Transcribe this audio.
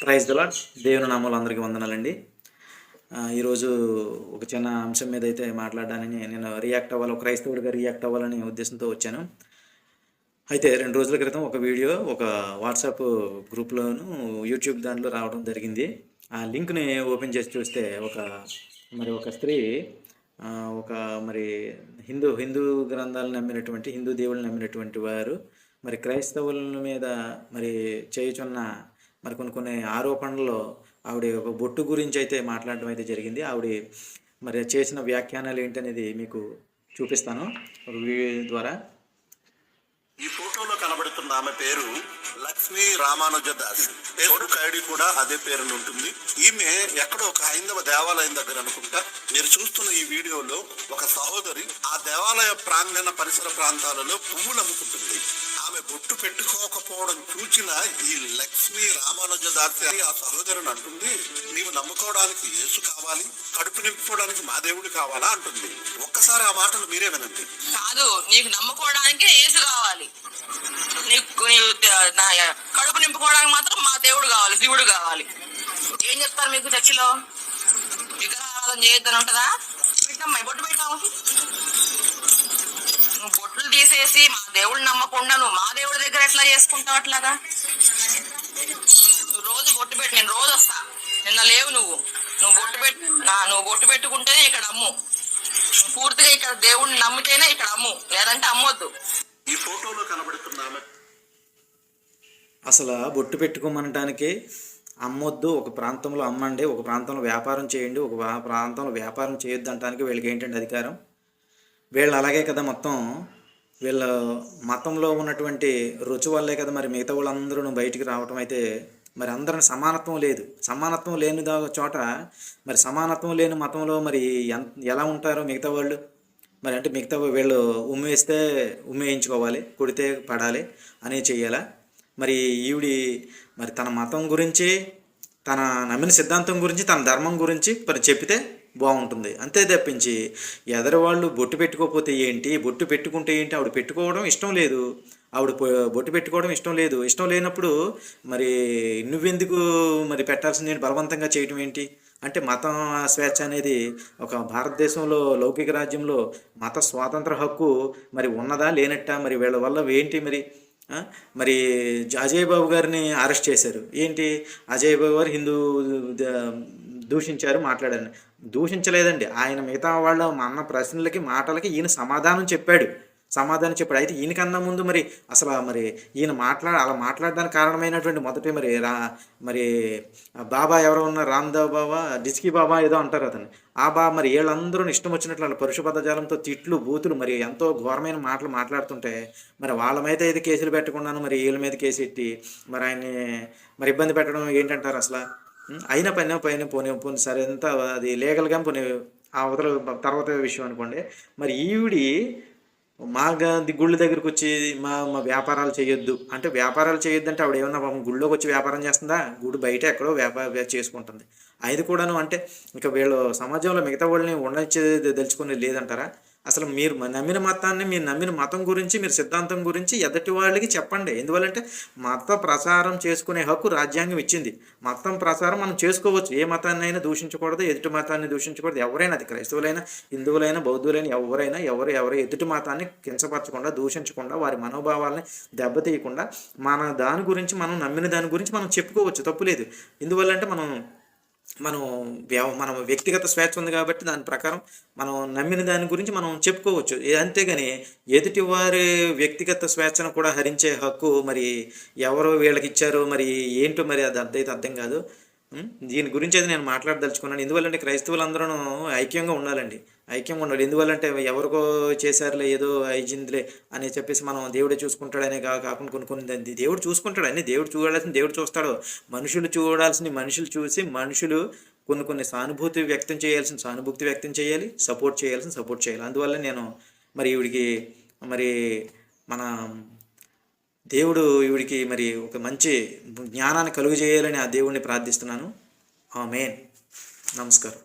Praise the lord. దేవుని నామములో అందరికీ వందనాలండి. ఈరోజు ఒక చిన్న అంశం మీద అయితే మాట్లాడడానికి నేను రియాక్ట్ అవ్వాలి, ఒక క్రైస్తవుడిగా రియాక్ట్ అవ్వాలనే ఉద్దేశంతో వచ్చాను. అయితే 2 రోజుల క్రితం ఒక వీడియో ఒక వాట్సాప్ గ్రూప్లోను యూట్యూబ్ దాంట్లో రావడం జరిగింది. ఆ లింక్ని ఓపెన్ చేసి చూస్తే ఒక స్త్రీ ఒక మరి హిందూ గ్రంథాలను నమ్మినటువంటి, హిందూ దేవుళ్ళని నమ్మినటువంటి వారు మరి క్రైస్తవుల మీద మరి చేయుచున్న మరి కొన్ని ఆరోపణల్లో ఆవిడ ఒక బొట్టు గురించి అయితే మాట్లాడడం అయితే జరిగింది. ఆవిడ మరి చేసిన వ్యాఖ్యానాలు ఏంటనేది మీకు చూపిస్తాను ఒక వీడియో ద్వారా. ఈ ఫోటోలో కనబడుతున్న ఆమె పేరు లక్ష్మీ రామానుజదాస్. దేవుడు ఐడి కూడా అదే పేరును ఉంటుంది. ఈమె ఎక్కడో ఒక హైందవ దేవాలయం దగ్గర అనుకుంటా. మీరు చూస్తున్న ఈ వీడియోలో ఒక సహోదరి ఆ దేవాలయ ప్రాంగణ పరిసర ప్రాంతాలలో పువ్వులు అమ్ముకుంటుంది. ఆమె బొట్టు పెట్టుకోకపోవడం చూచిన ఈ లక్ష్మీ రామానుజదాస్ ఆ సహోదరుని అంటుంది, నీవు నమ్ముకోవడానికి యేసు కావాలి, కడుపు నింపుకోవడానికి మా దేవుడు కావాలా అంటుంది. ఒక్కసారి ఆ మాటలు మీరే వినండి. కాదు, నీకు నమ్ముకోవడానికి యేసు కావాలి, నీకు కడుపు నింపుకోవడానికి మాత్రం మా దేవుడు కావాలి, శివుడు కావాలి. ఏం చెప్తారు మీకు చర్చిలో? విగ్రహారాధన చేయొద్దని ఉంటుందా? పెట్టమ్మా, బొట్టు పెట్టాము. నువ్వు బొట్లు తీసేసి మా దేవుడు నమ్మకుండా నువ్వు మా దేవుడి దగ్గర ఎట్లా చేసుకుంటావు? అట్లాగా నువ్వు రోజు బొట్టు పెట్టి, నేను రోజు వస్తా, నిన్న లేవు నువ్వు బొట్టు పెట్టుకుంటేనే ఇక్కడ అమ్ము. పూర్తిగా ఇక్కడ దేవుడిని నమ్మితేనే ఇక్కడ అమ్ము, లేదంటే అమ్మొద్దు. ఈ ఫోటోలో కనబడుతున్నాము. అసలు బొట్టు పెట్టుకోమనటానికి అమ్మొద్దు, ఒక ప్రాంతంలో అమ్మండి, ఒక ప్రాంతంలో వ్యాపారం చేయండి, ఒక ప్రాంతంలో వ్యాపారం చేయొద్దు అనటానికి వీళ్ళకి ఏంటంటే అధికారం? వీళ్ళు అలాగే కదా, మొత్తం వీళ్ళ మతంలో ఉన్నటువంటి రుచి వల్లే కదా మరి మిగతా వాళ్ళందరూ బయటికి రావటం. అయితే మరి అందరిని సమానత్వం లేని చోట మరి సమానత్వం లేని మతంలో మరి ఎలా ఉంటారో మిగతా వాళ్ళు? మరి అంటే మిగతా వీళ్ళు ఉమ్మేస్తే ఉమ్మేయించుకోవాలి, కొడితే పడాలి అని చెయ్యాలా? మరి ఈవిడి మరి తన మతం గురించి, తన నమ్మిన సిద్ధాంతం గురించి, తన ధర్మం గురించి మరి చెప్పితే బాగుంటుంది. అంతే తప్పించి ఎదరవాళ్ళు బొట్టు పెట్టుకోకపోతే ఏంటి, బొట్టు పెట్టుకుంటే ఏంటి? ఆవిడ పెట్టుకోవడం ఇష్టం లేదు, ఆవిడ బొట్టు పెట్టుకోవడం ఇష్టం లేనప్పుడు మరి నువ్వెందుకు మరి పెట్టాల్సింది బలవంతంగా చేయటం ఏంటి? అంటే మతం స్వేచ్ఛ అనేది ఒక భారతదేశంలో లౌకిక రాజ్యంలో మత స్వాతంత్ర హక్కు మరి ఉన్నదా లేనట్టా? మరి వీళ్ళ వల్ల ఏంటి? మరి అజయ్ బాబు గారిని అరెస్ట్ చేశారు. ఏంటి, అజయ్ బాబు గారు హిందూ దూషించారు, మాట్లాడారు. దూషించలేదండి ఆయన. మిగతా వాళ్ళ అన్న ప్రశ్నలకి మాటలకి ఈయన సమాధానం చెప్పాడు. అయితే ఈయనకన్నా ముందు మరి అసలు మరి ఈయన అలా మాట్లాడడానికి కారణమైనటువంటి మొదటి మరి బాబా ఎవరో ఉన్నారు, రామ్దేవ్ బాబా, డిస్కీ బాబా ఏదో అంటారు అతను. ఆ బాబా మరి వీళ్ళందరూ ఇష్టం వచ్చినట్లు వాళ్ళ పరుష పదజాలంతో తిట్లు బూతులు మరి ఎంతో ఘోరమైన మాటలు మాట్లాడుతుంటే మరి వాళ్ళ మీద అయితే కేసులు పెట్టకుండాను మరి వీళ్ళ మీద కేసు ఎట్టి మరి ఆయన్ని మరి ఇబ్బంది పెట్టడం ఏంటంటారు అసలు? అయినా పోనీ సరే ఎంత అది లీగల్గా పోనీ ఆ తర్వాత విషయం అనుకోండి. మరి ఈవిడి మా గుళ్ళ దగ్గరకు వచ్చి మా వ్యాపారాలు చేయొద్దు అంటే ఆవిడ ఏమన్నా గుళ్ళోకి వచ్చి వ్యాపారం చేస్తుందా? గుడి బయట ఎక్కడో వ్యాపారం చేసుకుంటుంది. అది కూడాను అంటే ఇంకా వీళ్ళు సమాజంలో మిగతా వాళ్ళని ఉండొచ్చేది తెలుసుకుని లేదంటారా? అసలు మీరు నమ్మిన మతాన్ని, మీరు నమ్మిన మతం గురించి, మీరు సిద్ధాంతం గురించి ఎదుటి వాళ్ళకి చెప్పండి. ఎందువల్లంటే మత ప్రచారం చేసుకునే హక్కు రాజ్యాంగం ఇచ్చింది. మతం ప్రచారం మనం చేసుకోవచ్చు, ఏ మతాన్ని అయినా దూషించకూడదు, ఎదుటి మతాన్ని దూషించకూడదు. ఎవరైనా, అది క్రైస్తవులైనా, హిందువులైనా, బౌద్ధులైనా, ఎవరు ఎదుటి మతాన్ని కించపరచకుండా, దూషించకుండా, వారి మనోభావాలని దెబ్బతీయకుండా దాని గురించి, మనం నమ్మిన దాని గురించి మనం చెప్పుకోవచ్చు, తప్పులేదు. ఎందువల్లంటే మనం వ్యక్తిగత స్వేచ్ఛ ఉంది కాబట్టి దాని ప్రకారం మనం నమ్మిన దాని గురించి మనం చెప్పుకోవచ్చు. అంతేగాని ఎదుటి వారి వ్యక్తిగత స్వేచ్ఛను కూడా హరించే హక్కు మరి ఎవరో వీళ్ళకి ఇచ్చారో మరి ఏంటో మరి అది అర్థం కాదు. దీని గురించి అయితే నేను మాట్లాడదలుచుకున్నాను. ఎందువల్లంటే క్రైస్తవులందరూ ఐక్యంగా ఉండాలి. ఎందువల్లంటే ఎవరికో చేశారులే, ఏదో అయిందిలే అని చెప్పేసి మనం దేవుడే చూసుకుంటాడనే కాకుండా కొన్ని దేవుడు చూసుకుంటాడు. అన్నీ దేవుడు చూడాల్సింది దేవుడు చూస్తాడు. మనుషులు చూడాల్సింది మనుషులు చూసి, మనుషులు కొన్ని సానుభూతి వ్యక్తం చేయాలి, సపోర్ట్ చేయాలి. అందువల్ల నేను మరి ఈవిడికి మరి మన దేవుడు ఈవిడికి మరి ఒక మంచి జ్ఞానాన్ని కలుగజేయాలని ఆ దేవుడిని ప్రార్థిస్తున్నాను. ఆమేన్. నమస్కారం.